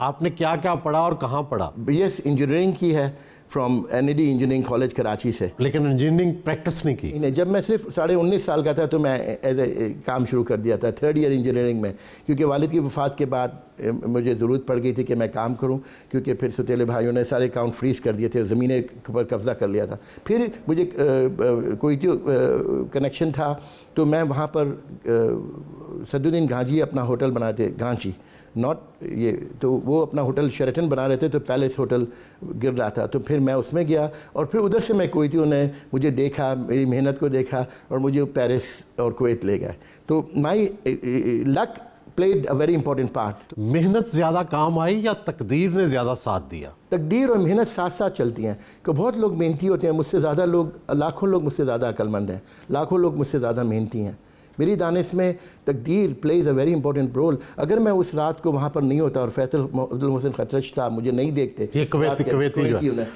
आपने क्या क्या पढ़ा और कहाँ पढ़ा? BS इंजीनियरिंग की है from NAD engineering college Karachi से। लेकिन इंजीनियरिंग प्रैक्टिस नहीं की? नहीं, जब मैं सिर्फ 19.5 साल का था तो मैं एज ए काम शुरू कर दिया था 3rd ईयर इंजीनियरिंग में, क्योंकि वालिद की वफ़ात के बाद मुझे ज़रूरत पड़ गई थी कि मैं काम करूं, क्योंकि फिर सौतेले भाइयों ने सारे अकाउंट फ्रीज़ कर दिए थे, ज़मीनें पर कब्ज़ा कर लिया था। फिर मुझे कोई जो कनेक्शन था तो मैं वहाँ पर सदुद्दीन गांची अपना होटल बनाए थे, गांची नॉट ये, तो वो अपना होटल शेरेटन बना रहे थे, तो पैलेस होटल गिर रहा था, तो फिर मैं उसमें गया और फिर उधर से मैं कुवैतियों ने मुझे देखा, मेरी मेहनत को देखा और मुझे पेरिस और कुवैत ले गए। तो my luck played a very important part. मेहनत ज़्यादा काम आई या तकदीर ने ज़्यादा साथ दिया? तकदीर और मेहनत साथ साथ चलती हैं, कि बहुत लोग मेहनती होते हैं, मुझसे ज़्यादा लोग, लाखों लोग मुझसे ज़्यादा अक्लमंद हैं, लाखों लोग मुझसे ज़्यादा मेहनती हैं। मेरी दानिश में तकदीर plays a very important role. अगर मैं उस रात को वहाँ पर नहीं होता और फैसल अब्दुल मोहसिन खतरच था, मुझे नहीं देखते, ये कुवैती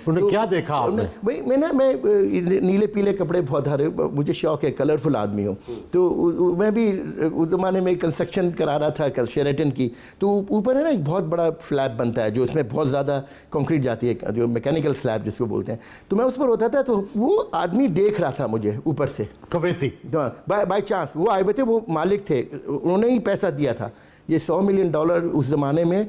उन्हें क्या देखा आपने? भाई मैं नीले पीले कपड़े बहुत हरे, मुझे शौक है, कलरफुल आदमी हूँ, तो मैं भी उस ज़माने में कंस्ट्रक्शन करा रहा था शेरेटन की, तो ऊपर है ना एक बहुत बड़ा स्लैब बनता है जो इसमें बहुत ज़्यादा कंक्रीट जाती है, जो मैकेनिकल स्लैब जिसको बोलते हैं, तो मैं उस पर होता था, तो वो आदमी देख रहा था मुझे ऊपर से, कुवैती, बाय चांस वो आए हुए थे, वो मालिक थे, उन्होंने ही पैसा दिया था। ये $100 मिलियन उस ज़माने में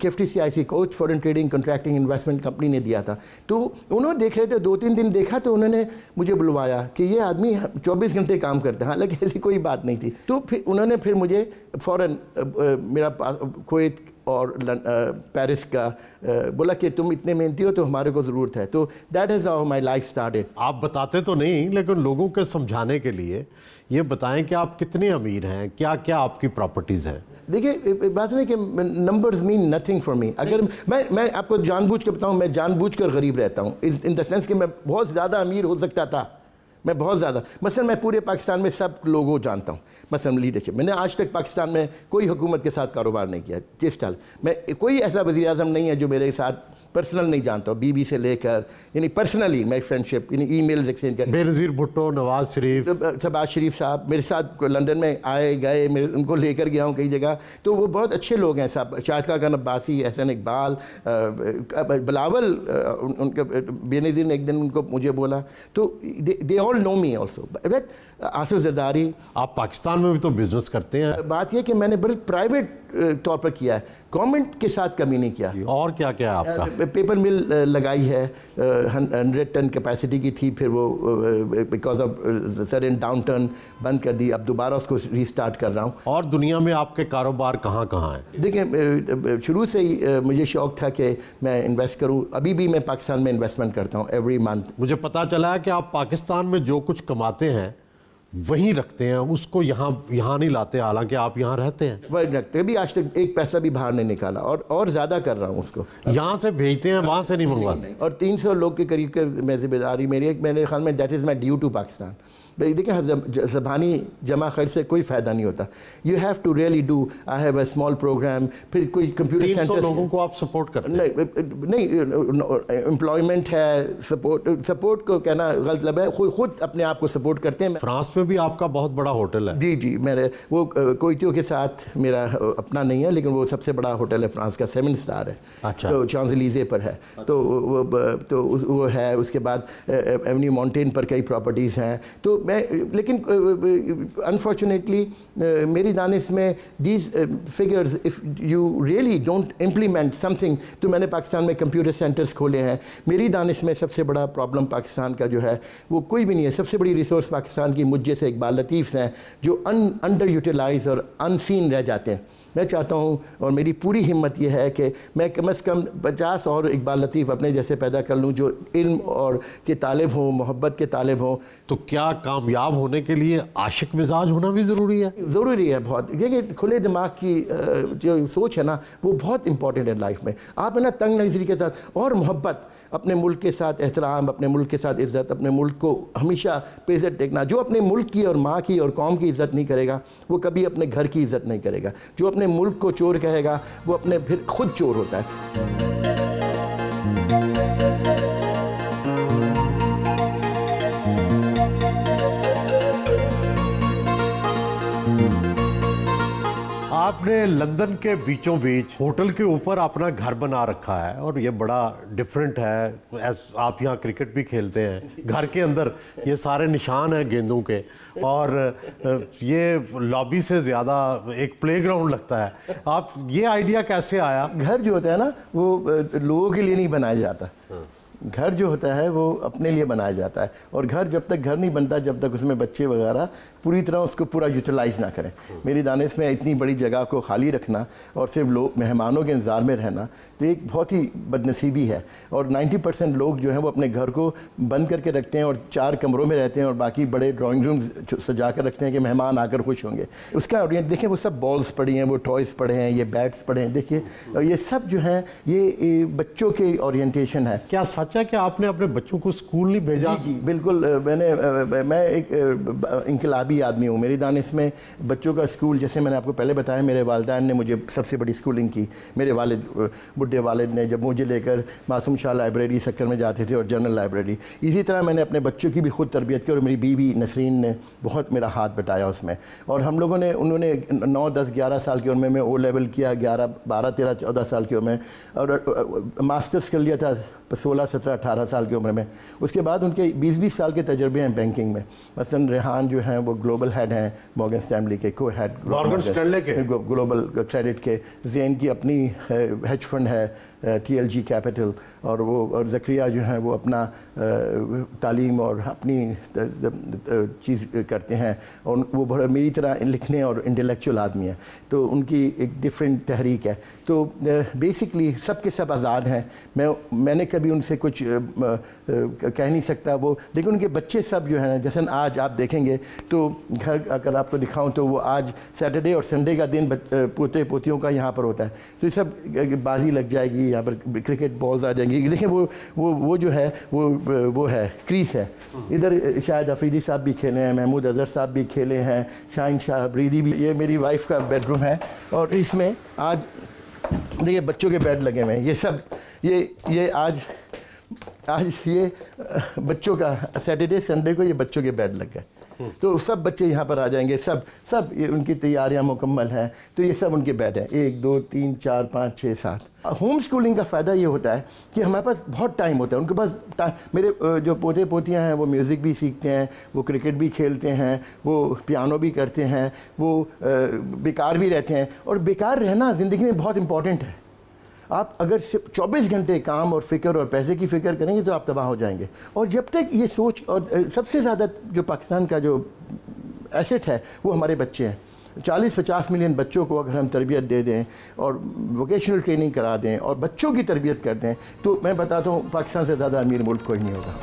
KFTC coach foreign trading contracting investment company ने दिया था। तो उन्होंने देख रहे थे, 2-3 दिन देखा, तो उन्होंने मुझे बुलवाया कि ये आदमी 24 घंटे काम करते हैं, हालांकि ऐसी कोई बात नहीं थी। तो फिर उन्होंने मुझे फ़ौरन मेरा कुवैत और पेरिस का बोला कि तुम इतने मेहनती हो तो हमारे को ज़रूरत है। तो that is how my life started. आप बताते तो नहीं, लेकिन लोगों के समझाने के लिए ये बताएं कि आप कितने अमीर हैं, क्या क्या आपकी प्रॉपर्टीज़ हैं? देखिए, बात नहीं कि numbers mean nothing for me. अगर मैं आपको जानबूझ कर बताऊं, मैं जानबूझकर गरीब रहता हूं, इन द सेंस कि मैं बहुत ज़्यादा अमीर हो सकता था, मैं बहुत ज़्यादा, मसलन मैं पूरे पाकिस्तान में सब लोगों को जानता हूँ, मसलन लीडरशिप, मैंने आज तक पाकिस्तान में कोई हुकूमत के साथ कारोबार नहीं किया, जिस साल मैं कोई ऐसा वज़ीर आज़म नहीं है जो मेरे साथ पर्सनल नहीं जानता हूँ, बीबी से लेकर, यानी पर्सनली मैं फ्रेंडशिप, यानी ईमेल्स एक्सचेंज कर। बेनज़ीर भुट्टो, नवाज शरीफ, शहबाज शरीफ साहब मेरे साथ लंदन में आए गए, मैं उनको लेकर गया हूँ कई जगह, तो वो बहुत अच्छे लोग हैं साहब, शाहिद खान अब्बासी, एहसन इकबाल, बिलावल, उनके बेनज़ीर ने एक दिन उनको मुझे बोला, तो they all know me also. But Asif Zardari. आप पाकिस्तान में भी तो बिजनेस करते हैं। बात यह कि मैंने बड़े प्राइवेट तौर पर किया है, गवर्नमेंट के साथ कमी नहीं किया। और क्या क्या है आपका? पेपर मिल लगाई है, 100 टन कैपेसिटी की थी, फिर वो बिकॉज ऑफ सडन डाउनटर्न बंद कर दी, अब दोबारा उसको रीस्टार्ट कर रहा हूँ। और दुनिया में आपके कारोबार कहाँ कहाँ हैं? देखिए, शुरू से ही मुझे शौक था कि मैं इन्वेस्ट करूँ, अभी भी मैं पाकिस्तान में इन्वेस्टमेंट करता हूँ एवरी मंथ। मुझे पता चला है कि आप पाकिस्तान में जो कुछ कमाते हैं वहीं रखते हैं, उसको यहाँ नहीं लाते, हालांकि आप यहाँ रहते हैं। वही रखते हैं, भी आज तक एक पैसा भी बाहर नहीं निकाला, और ज़्यादा कर रहा हूँ उसको। यहाँ से भेजते हैं, वहाँ से नहीं मंगवाते। और 300 लोग के करीब के मैं जिम्मेदारी मेरी, मेरे ख्याल में that is my due to Pakistan. देखिए, ज़बानी जमा खर्च से कोई फ़ायदा नहीं होता, you have to really do. I have a small program, फिर कोई कंप्यूटर सेंटर, लोगों को आप सपोर्ट करते हैं? नहीं, एम्प्लॉयमेंट है, सपोर्ट को कहना गलत लब है, खुद अपने आप को सपोर्ट करते हैं। फ्रांस में भी आपका बहुत बड़ा होटल है? जी, मेरे वो कुवैतियों के साथ मेरा अपना नहीं है, लेकिन वो सबसे बड़ा होटल है फ्रांस का, 7 स्टार है। अच्छा। तो शांज़-एलिज़े पर है। तो वो है, उसके बाद एवेन्यू माउंटेन पर कई प्रॉपर्टीज़ हैं। तो लेकिन अनफॉर्चुनेटली मेरी दानिश में these figures, if you really don't implement something, तो मैंने पाकिस्तान में कंप्यूटर सेंटर्स खोले हैं। मेरी दानिश में सबसे बड़ा प्रॉब्लम पाकिस्तान का जो है वो कोई भी नहीं है। सबसे बड़ी रिसोर्स पाकिस्तान की मुझ जैसे इकबाल लतीफ़ हैं जो अंडर यूटिलाइज और अनसीन रह जाते हैं। मैं चाहता हूँ और मेरी पूरी हिम्मत ये है कि मैं कम से कम 50 और इकबाल लतीफ़ अपने जैसे पैदा कर लूँ जो इल्म और के तालिब हों, मोहब्बत के तालिब हों। तो क्या कामयाब होने के लिए आशिक मिजाज होना भी ज़रूरी है? ज़रूरी है बहुत। देखिए, खुले दिमाग की जो सोच है ना, वो बहुत इंपॉर्टेंट है लाइफ में। आप है ना तंग नज़री के साथ और मोहब्बत, अपने मुल्क के साथ एहतराम, अपने मुल्क के साथ इज़्ज़त, अपने मुल्क को हमेशा बेइज्जत देखना। जो अपने मुल्क की और माँ की और कौम की इज़्ज़त नहीं करेगा वो कभी अपने घर की इज़्ज़त नहीं करेगा। जो अपने मुल्क को चोर कहेगा वो अपने फिर खुद चोर होता है। आप आपने लंदन के बीचों बीच होटल के ऊपर अपना घर बना रखा है और ये बड़ा डिफरेंट है। आप यहाँ क्रिकेट भी खेलते हैं, घर के अंदर ये सारे निशान हैं गेंदों के, और ये लॉबी से ज़्यादा एक प्लेग्राउंड लगता है। आप ये आइडिया कैसे आया? घर जो होता है ना वो लोगों के लिए नहीं बनाया जाता। घर जो होता है वो अपने लिए बनाया जाता है, और घर जब तक घर नहीं बनता जब तक उसमें बच्चे वगैरह पूरी तरह उसको पूरा यूटिलाइज ना करें। मेरी दानिश में इतनी बड़ी जगह को खाली रखना और सिर्फ लोग मेहमानों के इंतज़ार में रहना तो एक बहुत ही बदनसीबी है। और 90% लोग जो हैं वो अपने घर को बंद करके रखते हैं और 4 कमरों में रहते हैं और बाकी बड़े ड्राइंग रूम्स सजा कर रखते हैं कि मेहमान आकर खुश होंगे। उसका ओरिएंट देखें, वो सब बॉल्स पड़ी हैं, वो टॉयज़ पड़े हैं, ये बैट्स पड़े हैं, देखिए। और ये सब जो हैं ये बच्चों के ओरिएंटेशन है। क्या सच है कि आपने अपने बच्चों को स्कूल नहीं भेजा? जी बिल्कुल। मैं एक इनकलाबी आदमी हूँ। मेरी दानिश में बच्चों का स्कूल, जैसे मैंने आपको पहले बताया, मेरे वालिदैन ने मुझे सबसे बड़ी स्कूलिंग की। मेरे बुढ़े वालिद ने जब मुझे लेकर मासूम शाह लाइब्रेरी सक्कर में जाते थे और जनरल लाइब्रेरी, इसी तरह मैंने अपने बच्चों की भी खुद तरबियत की और मेरी बीवी नसरीन ने बहुत मेरा हाथ बटाया उसमें। और हम लोगों ने, उन्होंने 9, 10, 11 साल की उम्र में O लेवल किया, 11, 12, 13, 14 साल की उम्र में, और मास्टर्स कर लिया था 16, 17, 18 साल की उम्र में। उसके बाद उनके 20-20 साल के तजर्बे हैं बैंकिंग में। मसलन रेहान जो हैं वो ग्लोबल हेड हैं मॉर्गन स्टैनली के, को हेड मॉर्गन स्टैनली के ग्लोबल क्रेडिट के। ज़ेन की अपनी हेज फंड है TLG कैपिटल, और वो और ज़करिया जो हैं वो अपना तालीम और अपनी चीज़ करते हैं, और वो बड़ा मेरी तरह लिखने और इंटेलेक्चुअल आदमी है, तो उनकी एक डिफरेंट तहरीक है। तो बेसिकली सब के सब आज़ाद हैं। मैंने कभी उनसे कुछ कह नहीं सकता वो, लेकिन उनके बच्चे सब जो हैं, जैसे आज आप देखेंगे तो घर अगर आपको दिखाऊं तो वो आज सैटरडे और संडे का दिन पोते पोतियों का यहाँ पर होता है, तो ये सब बाजी लग जाएगी, यहाँ पर क्रिकेट बॉल्स आ जाएंगी। देखें वो जो है वो है क्रीज है। इधर शायद अफरीदी साहब भी खेले हैं, महमूद अजहर साहब भी खेले हैं, शाहीन शाह अफरीदी भी। ये मेरी वाइफ का बेडरूम है, और इसमें आज देखिए बच्चों के बेड लगे हुए हैं। ये सब ये आज ये बच्चों का सैटरडे संडे को ये बच्चों के बेड लग गए, तो सब बच्चे यहाँ पर आ जाएंगे। सब ये उनकी तैयारियाँ मुकम्मल हैं, तो ये सब उनके बेड हैं, 1, 2, 3, 4, 5, 6, 7। होम स्कूलिंग का फ़ायदा ये होता है कि हमारे पास बहुत टाइम होता है, उनके पास मेरे जो पोते पोतियाँ हैं वो म्यूज़िक भी सीखते हैं, वो क्रिकेट भी खेलते हैं, वो पियानो भी करते हैं, वो बेकार भी रहते हैं। और बेकार रहना ज़िंदगी में बहुत इम्पॉर्टेंट है। आप अगर सिर्फ 24 घंटे काम और फ़िक्र और पैसे की फ़िक्र करेंगे तो आप तबाह हो जाएंगे। और जब तक ये सोच, और सबसे ज़्यादा जो पाकिस्तान का जो एसेट है वो हमारे बच्चे हैं। 40-50 मिलियन बच्चों को अगर हम तरबियत दे दें और वोकेशनल ट्रेनिंग करा दें और बच्चों की तरबियत कर दें, तो मैं बताता हूँ पाकिस्तान से ज़्यादा अमीर मुल्क कोई नहीं होगा।